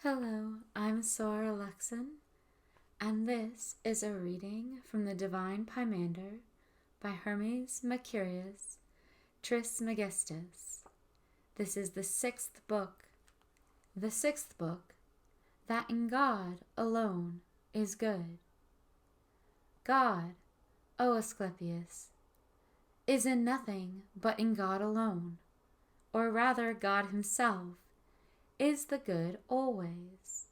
Hello, I'm Sora Luxon, and this is a reading from the Divine Pymander by Hermes, Mercurius, Trismegistus. This is the sixth book, that in God alone is good. God, O Asclepius, is in nothing but in God alone, or rather God himself is the good always.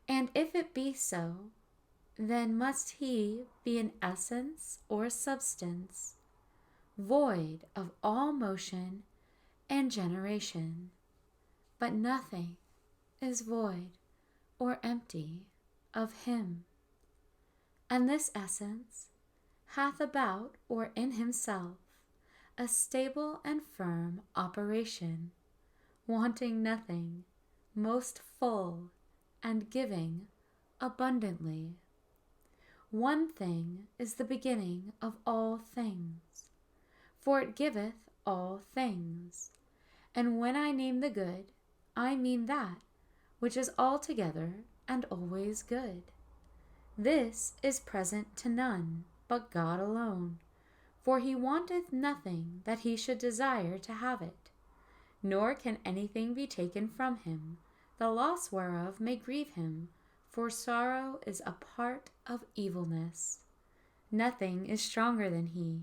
And if it be so, then must he be an essence or substance, void of all motion and generation. But nothing is void or empty of him. And this essence hath about or in himself a stable and firm operation, wanting nothing, most full, and giving abundantly. One thing is the beginning of all things, for it giveth all things. And when I name the good, I mean that which is altogether and always good. This is present to none but God alone, for he wanteth nothing that he should desire to have it, nor can anything be taken from him, the loss whereof may grieve him, for sorrow is a part of evilness. Nothing is stronger than he,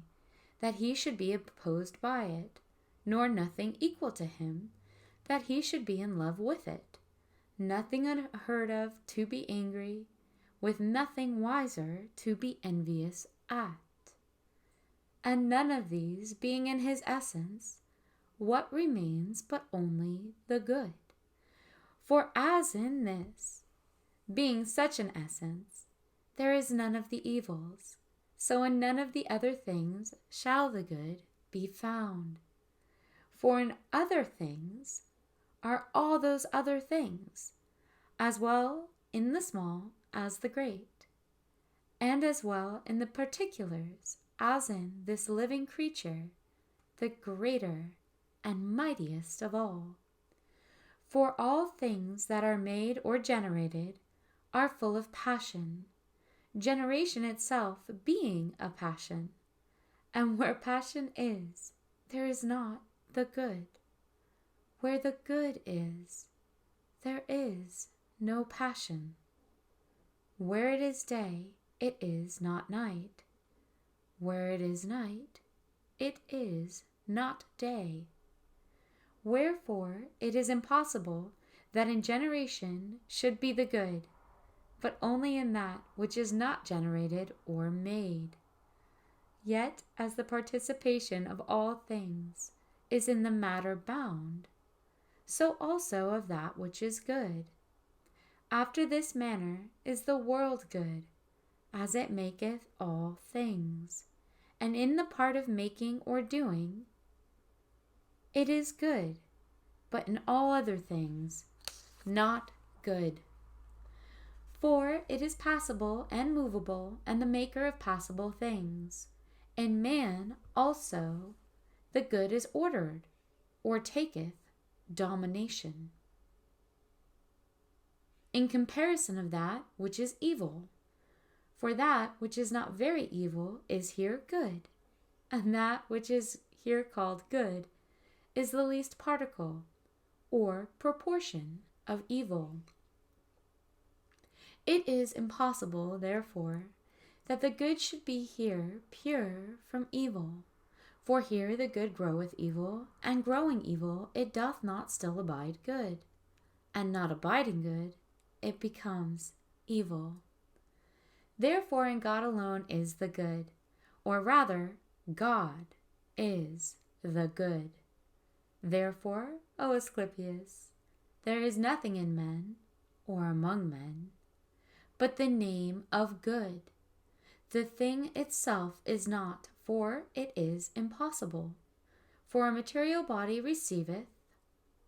that he should be opposed by it, nor nothing equal to him, that he should be in love with it. Nothing unheard of to be angry, with nothing wiser to be envious at. And none of these being in his essence, what remains but only the good? For as in this, being such an essence, there is none of the evils, so in none of the other things shall the good be found. For in other things are all those other things, as well in the small as the great, and as well in the particulars as in this living creature, the greater and mightiest of all. For all things that are made or generated are full of passion, generation itself being a passion. And where passion is, there is not the good. Where the good is, there is no passion. Where it is day, it is not night. Where it is night, it is not day. Wherefore it is impossible that in generation should be the good, but only in that which is not generated or made. Yet as the participation of all things is in the matter bound, so also of that which is good. After this manner is the world good, as it maketh all things, and in the part of making or doing, it is good, but in all other things, not good. For it is passible and movable, and the maker of passible things. In man also the good is ordered, or taketh domination, in comparison of that which is evil. For that which is not very evil is here good, and that which is here called good is the least particle, or proportion, of evil. It is impossible, therefore, that the good should be here pure from evil. For here the good groweth evil, and growing evil it doth not still abide good, and not abiding good it becomes evil. Therefore in God alone is the good, or rather God is the good. Therefore, O Asclepius, there is nothing in men, or among men, but the name of good. The thing itself is not, for it is impossible. For a material body receiveth,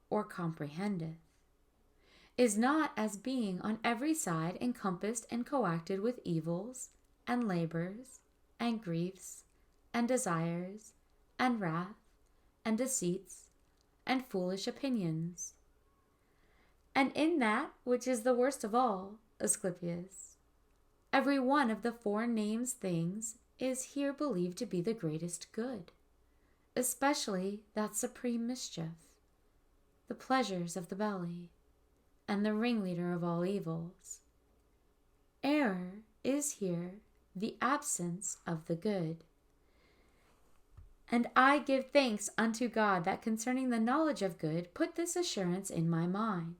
or comprehendeth, is not as being on every side encompassed and coacted with evils, and labors, and griefs, and desires, and wrath, and deceits, and foolish opinions. And in that which is the worst of all, Asclepius, every one of the four named things is here believed to be the greatest good, especially that supreme mischief, the pleasures of the belly, and the ringleader of all evils. Error is here the absence of the good. And I give thanks unto God that concerning the knowledge of good put this assurance in my mind,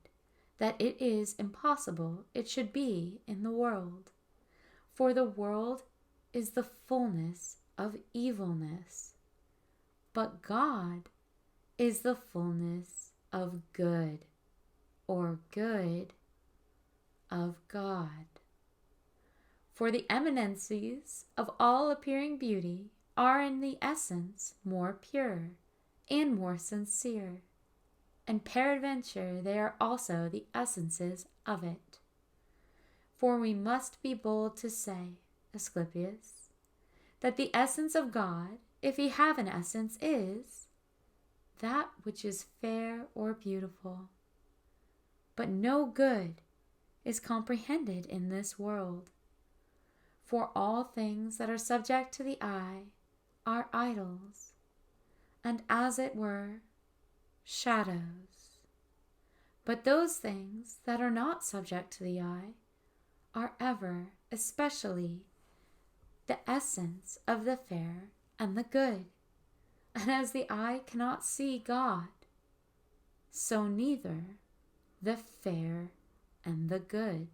that it is impossible it should be in the world. For the world is the fullness of evilness, but God is the fullness of good, or good of God. For the eminencies of all appearing beauty are in the essence more pure and more sincere, and peradventure they are also the essences of it. For we must be bold to say, Asclepius, that the essence of God, if he have an essence, is that which is fair or beautiful. But no good is comprehended in this world. For all things that are subject to the eye are idols, and as it were, shadows. But those things that are not subject to the eye are ever, especially, the essence of the fair and the good. And as the eye cannot see God, so neither the fair and the good.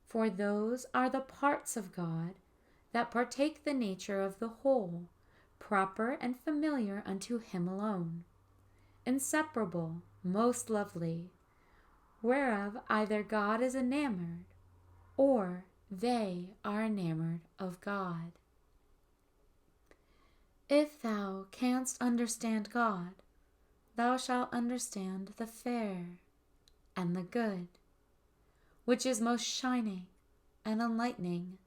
For those are the parts of God that partake the nature of the whole, proper and familiar unto him alone, inseparable, most lovely, whereof either God is enamored, or they are enamored of God. If thou canst understand God, thou shalt understand the fair and the good, which is most shining and enlightening,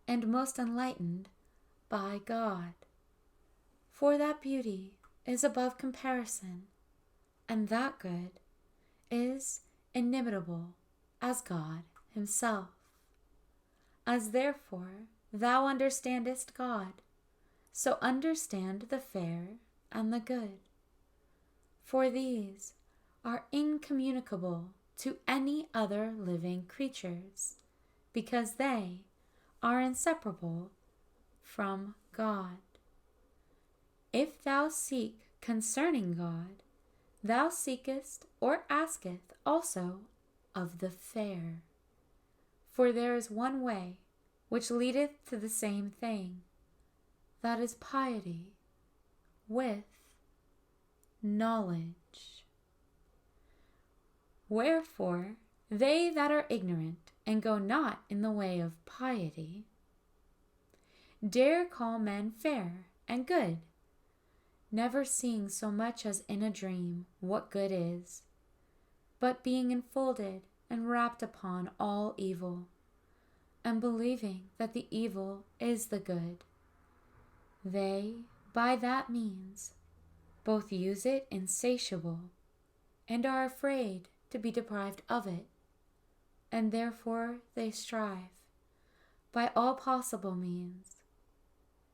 and most enlightened by God. For that beauty is above comparison, and that good is inimitable as God himself. As therefore thou understandest God, so understand the fair and the good. For these are incommunicable to any other living creatures, because they are inseparable from God. If thou seek concerning God, thou seekest or asketh also of the fair. For there is one way which leadeth to the same thing, that is piety with knowledge. Wherefore they that are ignorant and go not in the way of piety dare call men fair and good, never seeing so much as in a dream what good is, but being enfolded and wrapped upon all evil, and believing that the evil is the good, they by that means both use it insatiable, and are afraid to be deprived of it, and therefore they strive by all possible means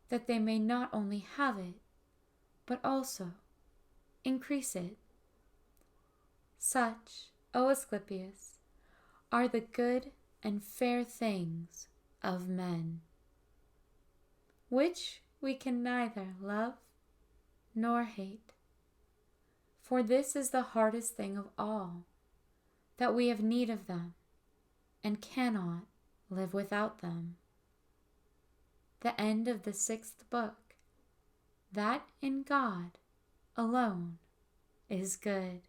that they may not only have it, but also increase it. Such, O Asclepius, are the good and fair things of men, which we can neither love nor hate. For this is the hardest thing of all, that we have need of them, and cannot live without them. The end of the 6th book, that in God alone is good.